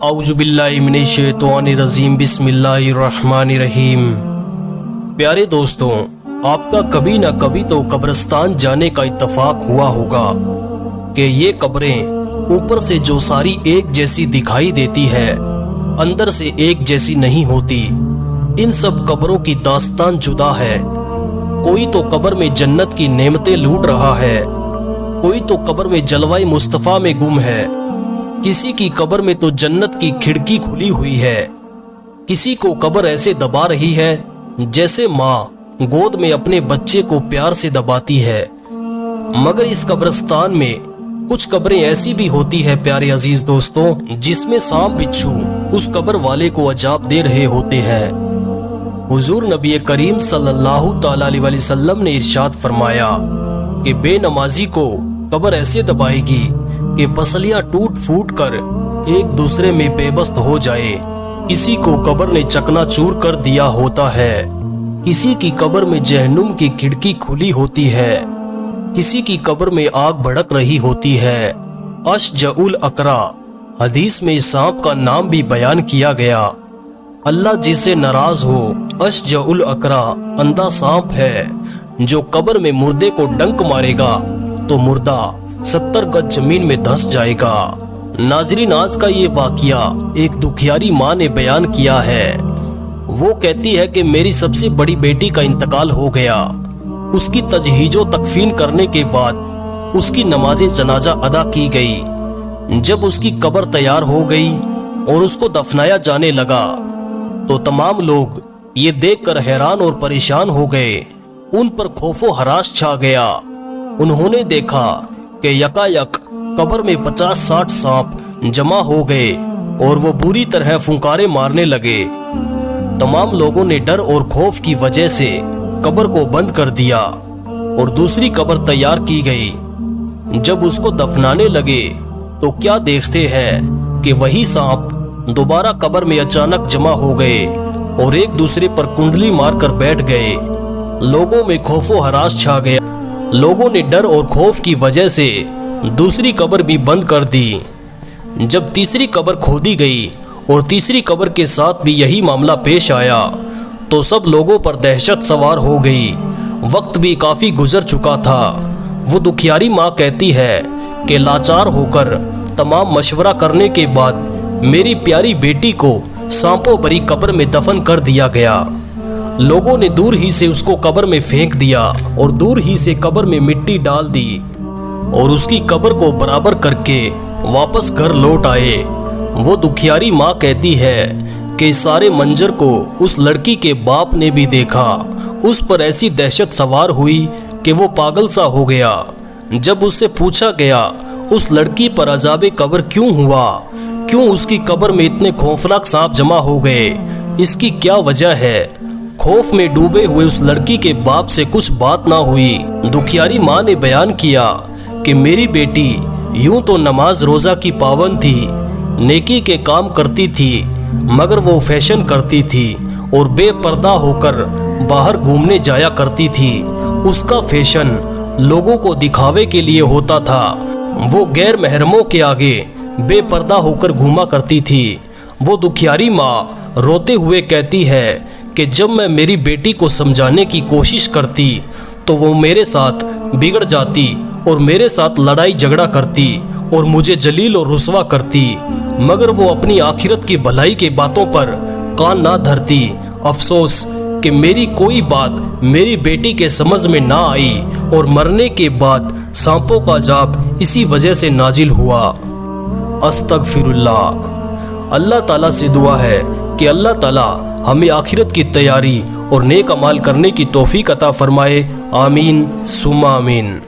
اعوذ باللہ من الشیطان الرجیم بسم اللہ الرحمن الرحیم۔ پیارے دوستوں، آپ کا کبھی نہ کبھی تو قبرستان جانے کا اتفاق ہوا ہوگا کہ یہ قبریں اوپر سے جو ساری ایک جیسی دکھائی دیتی ہے اندر سے ایک جیسی نہیں ہوتی۔ ان سب قبروں کی داستان جدا ہے۔ کوئی تو قبر میں جنت کی نعمتیں لوٹ رہا ہے، کوئی تو قبر میں جلوہ مصطفیٰ میں گم ہے، کسی کی قبر میں تو جنت کی کھڑکی کھلی ہوئی ہے، کسی کو قبر ایسے دبا رہی ہے جیسے ماں گود میں اپنے بچے کو پیار سے دباتی ہے۔ مگر اس قبرستان میں کچھ قبریں ایسی بھی ہوتی ہے پیارے عزیز دوستوں، جس میں سانپ بچھو اس قبر والے کو عذاب دے رہے ہوتے ہیں۔ حضور نبی کریم صلی اللہ تعالی علیہ وسلم نے ارشاد فرمایا کہ بے نمازی کو قبر ایسے دبائے گی کہ پسلیاں ٹوٹ پھوٹ کر ایک دوسرے میں پیوست ہو جائے۔ کسی کو قبر نے چکنا چور کر دیا ہوتا ہے، کسی کی قبر میں جہنم کی کھڑکی کھلی ہوتی ہے، کسی کی قبر میں آگ بھڑک رہی ہوتی ہے۔ اشجع الاقرا حدیث میں سانپ کا نام بھی بیان کیا گیا۔ اللہ جس سے ناراض ہو، اشجع الاقرا اندھا سانپ ہے جو قبر میں مردے کو ڈنک مارے گا تو مردہ 70 گز زمین میں دھس جائے گا۔ ناظرین، آج کا یہ واقعہ ایک دکھیاری ماں نے بیان کیا ہے۔ وہ کہتی ہے کہ میری سب سے بڑی بیٹی کا انتقال ہو گیا۔ اس کی تجہیز و تکفین کرنے کے بعد اس کی نماز جنازہ ادا کی گئی۔ جب اس کی قبر تیار ہو گئی اور اس کو دفنایا جانے لگا تو تمام لوگ یہ دیکھ کر حیران اور پریشان ہو گئے۔ ان پر خوف و ہراس چھا گیا۔ انہوں نے دیکھا کہ یکایک قبر میں 50-60 سانپ جمع ہو گئے اور وہ بری طرح پھنکارے مارنے لگے۔ تمام لوگوں نے ڈر اور خوف کی وجہ سے قبر کو بند کر دیا اور دوسری قبر تیار کی گئی۔ جب اس کو دفنانے لگے تو کیا دیکھتے ہیں کہ وہی سانپ دوبارہ قبر میں اچانک جمع ہو گئے اور ایک دوسرے پر کنڈلی مار کر بیٹھ گئے۔ لوگوں میں خوف و ہراس چھا گیا۔ لوگوں نے ڈر اور خوف کی وجہ سے دوسری قبر بھی بند کر دی۔ جب تیسری قبر کھودی گئی اور تیسری قبر کے ساتھ بھی یہی معاملہ پیش آیا تو سب لوگوں پر دہشت سوار ہو گئی۔ وقت بھی کافی گزر چکا تھا۔ وہ دکھیاری ماں کہتی ہے کہ لاچار ہو کر تمام مشورہ کرنے کے بعد میری پیاری بیٹی کو سانپوں بھری قبر میں دفن کر دیا گیا۔ لوگوں نے دور ہی سے اس کو قبر میں پھینک دیا اور دور ہی سے قبر میں مٹی ڈال دی اور اس کی قبر کو برابر کر کے واپس گھر لوٹ آئے۔ وہ دکھیاری ماں کہتی ہے کہ اس سارے منظر کو اس لڑکی کے باپ نے بھی دیکھا۔ اس پر ایسی دہشت سوار ہوئی کہ وہ پاگل سا ہو گیا۔ جب اس سے پوچھا گیا اس لڑکی پر عذاب قبر کیوں ہوا، کیوں اس کی قبر میں اتنے خوفناک سانپ جمع ہو گئے، اس کی کیا وجہ ہے، خوف میں ڈوبے ہوئے اس لڑکی کے باپ سے کچھ بات نہ ہوئی۔ دکھیاری ماں نے بیان کیا کہ میری بیٹی یوں تو نماز روزہ کی پابند تھی، نیکی کے کام کرتی تھی، مگر وہ فیشن کرتی تھی اور بے پردہ ہو کر باہر گھومنے جایا کرتی تھی۔ اس کا فیشن لوگوں کو دکھاوے کے لیے ہوتا تھا۔ وہ غیر محرموں کے آگے بے پردہ ہو کر گھوما کرتی تھی۔ وہ دکھیاری ماں روتے ہوئے کہتی ہے کہ جب میں میری بیٹی کو سمجھانے کی کوشش کرتی تو وہ میرے ساتھ بگڑ جاتی اور میرے ساتھ لڑائی جھگڑا کرتی اور مجھے ذلیل اور رسوا کرتی، مگر وہ اپنی آخرت کی بھلائی کے باتوں پر کان نہ دھرتی۔ افسوس کہ میری کوئی بات میری بیٹی کے سمجھ میں نہ آئی اور مرنے کے بعد سانپوں کا عذاب اسی وجہ سے نازل ہوا۔ استغفر اللہ۔ اللہ تعالیٰ سے دعا ہے کہ اللہ تعالیٰ ہمیں آخرت کی تیاری اور نیک اعمال کرنے کی توفیق عطا فرمائے۔ آمین ثم آمین۔